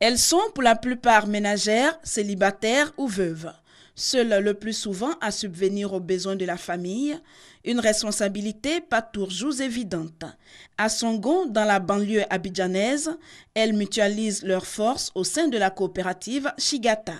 Elles sont pour la plupart ménagères, célibataires ou veuves, seules le plus souvent à subvenir aux besoins de la famille, une responsabilité pas toujours évidente. À Songon, dans la banlieue abidjanaise, elles mutualisent leurs forces au sein de la coopérative Chigata.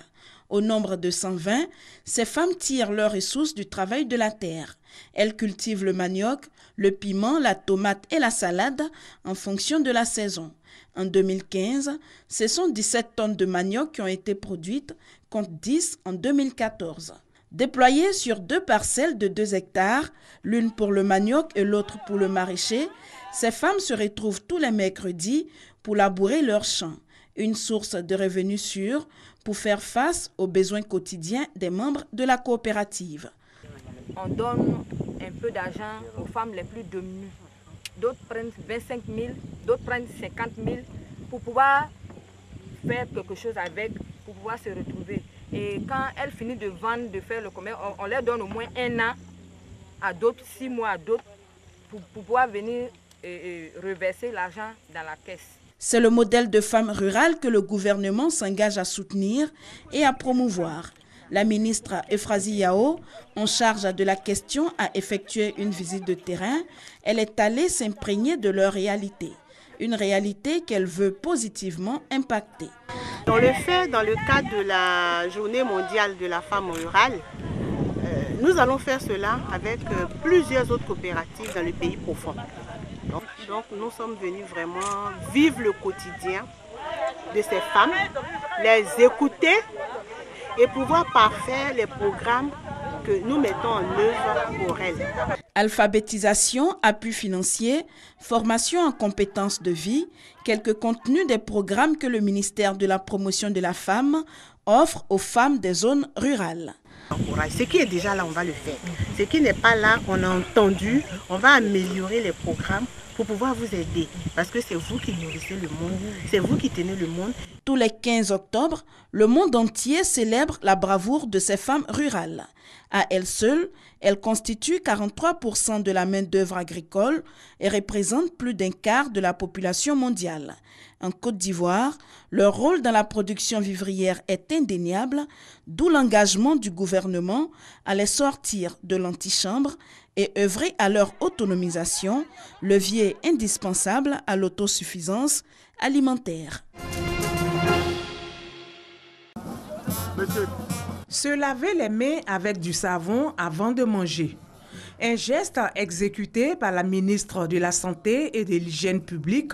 Au nombre de 120, ces femmes tirent leurs ressources du travail de la terre. Elles cultivent le manioc, le piment, la tomate et la salade en fonction de la saison. En 2015, ce sont 17 tonnes de manioc qui ont été produites, contre 10 en 2014. Déployées sur 2 parcelles de 2 hectares, l'une pour le manioc et l'autre pour le maraîcher, ces femmes se retrouvent tous les mercredis pour labourer leurs champs, une source de revenus sûrs pour faire face aux besoins quotidiens des membres de la coopérative. On donne un peu d'argent aux femmes les plus démunies. D'autres prennent 25 000, d'autres prennent 50 000 pour pouvoir faire quelque chose avec, pour pouvoir se retrouver. Et quand elles finissent de vendre, de faire le commerce, on leur donne au moins 1 an, à d'autres 6 mois, à d'autres, pour pouvoir venir reverser l'argent dans la caisse. C'est le modèle de femme rurale que le gouvernement s'engage à soutenir et à promouvoir. La ministre Euphrasie Yao, en charge de la question, a effectué une visite de terrain. Elle est allée s'imprégner de leur réalité. Une réalité qu'elle veut positivement impacter. On le fait dans le cadre de la Journée mondiale de la femme rurale. Nous allons faire cela avec plusieurs autres coopératives dans le pays profond. Donc nous sommes venus vraiment vivre le quotidien de ces femmes, les écouter et pouvoir parfaire les programmes que nous mettons en œuvre pour elles. Alphabétisation, appui financier, formation en compétences de vie, quelques contenus des programmes que le ministère de la Promotion de la Femme offre aux femmes des zones rurales. Ce qui est déjà là, on va le faire. Ce qui n'est pas là, on a entendu, on va améliorer les programmes pour pouvoir vous aider. Parce que c'est vous qui nourrissez le monde, c'est vous qui tenez le monde. Tous les 15 octobre, le monde entier célèbre la bravoure de ces femmes rurales. À elles seules, elles constituent 43% de la main-d'œuvre agricole et représentent plus d'un quart de la population mondiale. En Côte d'Ivoire, leur rôle dans la production vivrière est indéniable, d'où l'engagement du gouvernement à les sortir de l'antichambre et œuvrer à leur autonomisation, levier indispensable à l'autosuffisance alimentaire. Se laver les mains avec du savon avant de manger. Un geste exécuté par la ministre de la Santé et de l'Hygiène publique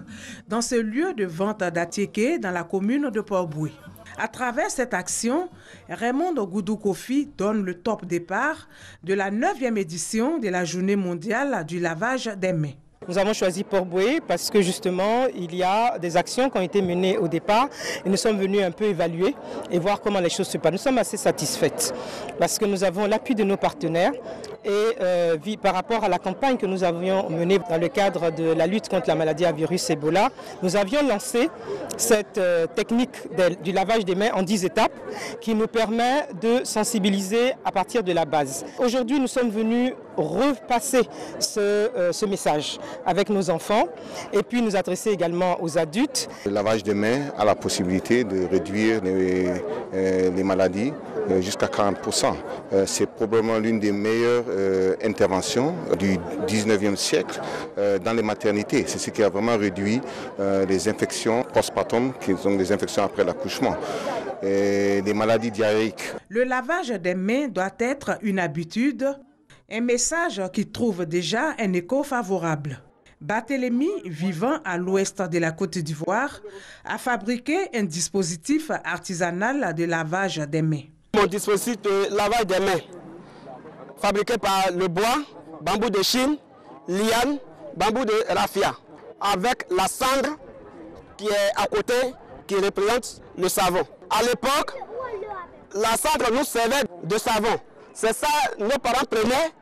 dans ce lieu de vente d'Atiéké dans la commune de Port-Boué. À travers cette action, Raymond Goudou Kofi donne le top départ de la 9e édition de la Journée mondiale du lavage des mains. Nous avons choisi Port-Boué parce que justement, il y a des actions qui ont été menées au départ et nous sommes venus un peu évaluer et voir comment les choses se passent. Nous sommes assez satisfaites parce que nous avons l'appui de nos partenaires et par rapport à la campagne que nous avions menée dans le cadre de la lutte contre la maladie à virus Ebola, nous avions lancé cette technique du lavage des mains en 10 étapes qui nous permet de sensibiliser à partir de la base. Aujourd'hui, nous sommes venus repasser ce message avec nos enfants et puis nous adresser également aux adultes. Le lavage des mains a la possibilité de réduire les maladies jusqu'à 40%. C'est probablement l'une des meilleures interventions du 19e siècle dans les maternités. C'est ce qui a vraiment réduit les infections postpartum, qui sont des infections après l'accouchement, et les maladies diarrhéiques. Le lavage des mains doit être une habitude. Un message qui trouve déjà un écho favorable. Barthélemy, vivant à l'ouest de la Côte d'Ivoire, a fabriqué un dispositif artisanal de lavage des mains. Mon dispositif de lavage des mains, fabriqué par le bois, bambou de Chine, liane, bambou de raffia, avec la cendre qui est à côté, qui représente le savon. À l'époque, la cendre nous servait de savon. C'est ça que nos parents prenaient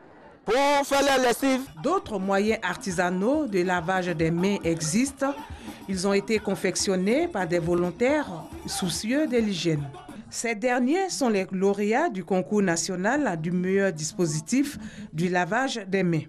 pour faire les lessives. D'autres moyens artisanaux de lavage des mains existent. Ils ont été confectionnés par des volontaires soucieux de l'hygiène. Ces derniers sont les lauréats du concours national du meilleur dispositif du lavage des mains.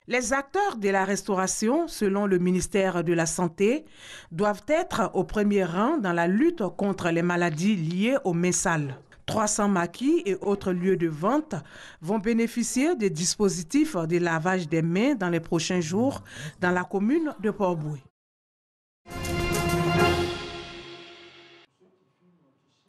Les acteurs de la restauration, selon le ministère de la Santé, doivent être au premier rang dans la lutte contre les maladies liées aux mains sales. 300 maquis et autres lieux de vente vont bénéficier des dispositifs de lavage des mains dans les prochains jours dans la commune de Port-Bouët.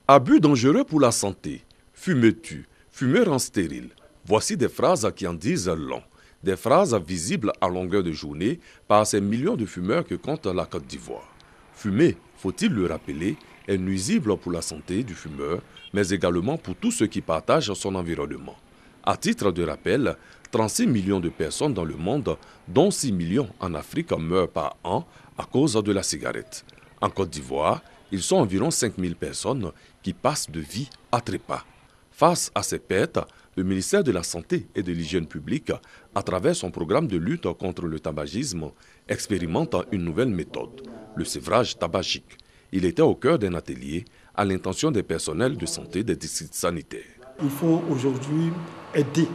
Abus dangereux pour la santé. Fumer tue, fumer rend stérile. Voici des phrases qui en disent long. Des phrases visibles à longueur de journée par ces millions de fumeurs que compte la Côte d'Ivoire. Fumer, faut-il le rappeler, est nuisible pour la santé du fumeur, mais également pour tous ceux qui partagent son environnement. À titre de rappel, 36 millions de personnes dans le monde, dont 6 millions en Afrique, meurent par an à cause de la cigarette. En Côte d'Ivoire, ils sont environ 5000 personnes qui passent de vie à trépas. Face à ces pertes, le ministère de la Santé et de l'Hygiène publique, à travers son programme de lutte contre le tabagisme, expérimente une nouvelle méthode, le sévrage tabagique. Il était au cœur d'un atelier à l'intention des personnels de santé des districts sanitaires. Il faut aujourd'hui aider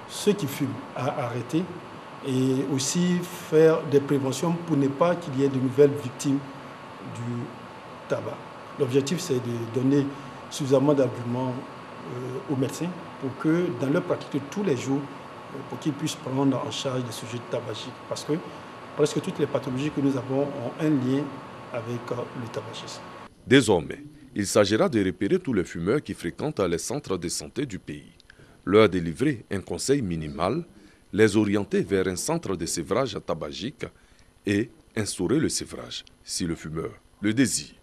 ceux qui fument à arrêter et aussi faire des préventions pour ne pas qu'il y ait de nouvelles victimes du tabac. L'objectif, c'est de donner suffisamment d'arguments aux médecins pour que dans leur pratique de tous les jours, pour qu'ils puissent prendre en charge des sujets tabagiques. Parce que presque toutes les pathologies que nous avons ont un lien avec le tabagisme. Désormais, il s'agira de repérer tous les fumeurs qui fréquentent les centres de santé du pays, leur délivrer un conseil minimal, les orienter vers un centre de sévrage tabagique et instaurer le sévrage, si le fumeur le désire.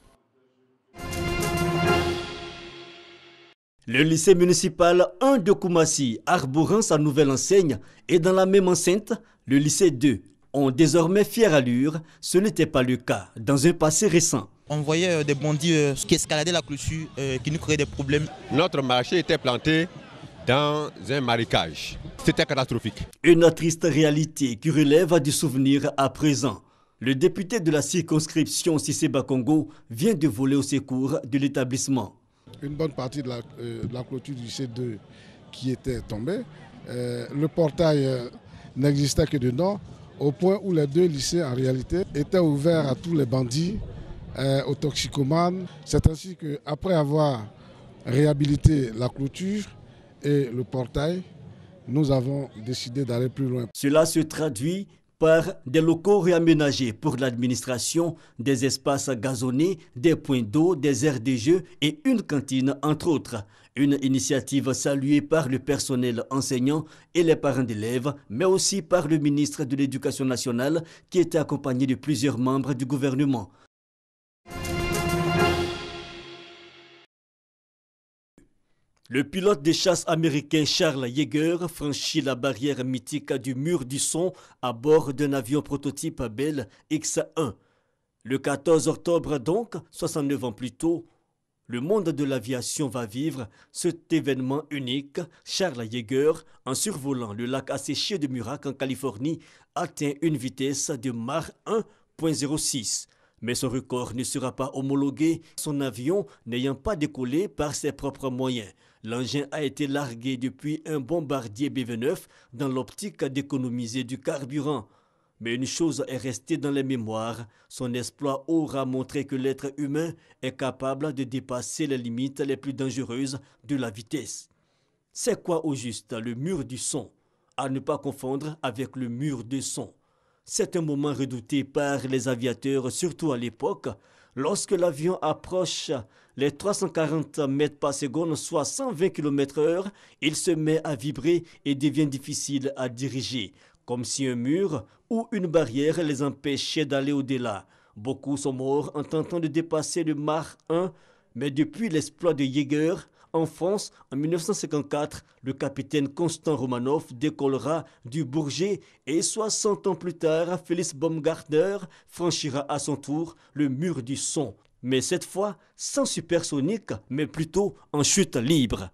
Le lycée municipal 1 de Koumassi, arborant sa nouvelle enseigne, et dans la même enceinte, le lycée 2 ont désormais fière allure. Ce n'était pas le cas dans un passé récent. On voyait des bandits qui escaladaient la clôture, qui nous créaient des problèmes. Notre marché était planté dans un marécage. C'était catastrophique. Une triste réalité qui relève du souvenir à présent. Le député de la circonscription Cissé Bakongo vient de voler au secours de l'établissement. Une bonne partie de la clôture du lycée 2 qui était tombée. Le portail n'existait que de nom, au point où les deux lycées en réalité étaient ouverts à tous les bandits, aux toxicomanes. C'est ainsi qu'après avoir réhabilité la clôture et le portail, nous avons décidé d'aller plus loin. Cela se traduit par des locaux réaménagés pour l'administration, des espaces gazonnés, des points d'eau, des aires de jeu et une cantine, entre autres. Une initiative saluée par le personnel enseignant et les parents d'élèves, mais aussi par le ministre de l'Éducation nationale qui était accompagné de plusieurs membres du gouvernement. Le pilote de chasse américain Charles Yeager franchit la barrière mythique du mur du son à bord d'un avion prototype Bell X-1. Le 14 octobre donc, 69 ans plus tôt, le monde de l'aviation va vivre cet événement unique. Charles Yeager, en survolant le lac asséché de Murak en Californie, atteint une vitesse de Mach 1.06. Mais son record ne sera pas homologué, son avion n'ayant pas décollé par ses propres moyens. L'engin a été largué depuis un bombardier BV-9 dans l'optique d'économiser du carburant. Mais une chose est restée dans les mémoires, son exploit aura montré que l'être humain est capable de dépasser les limites les plus dangereuses de la vitesse. C'est quoi au juste le mur du son? À ne pas confondre avec le mur de son. C'est un moment redouté par les aviateurs, surtout à l'époque, lorsque l'avion approche les 340 mètres par seconde, soit 120 km/h, il se met à vibrer et devient difficile à diriger, comme si un mur ou une barrière les empêchait d'aller au-delà. Beaucoup sont morts en tentant de dépasser le Mach 1, mais depuis l'exploit de Yeager, en France, en 1954, le capitaine Constant Romanov décollera du Bourget et 60 ans plus tard, Félix Baumgartner franchira à son tour le mur du son. Mais cette fois, sans supersonique, mais plutôt en chute libre.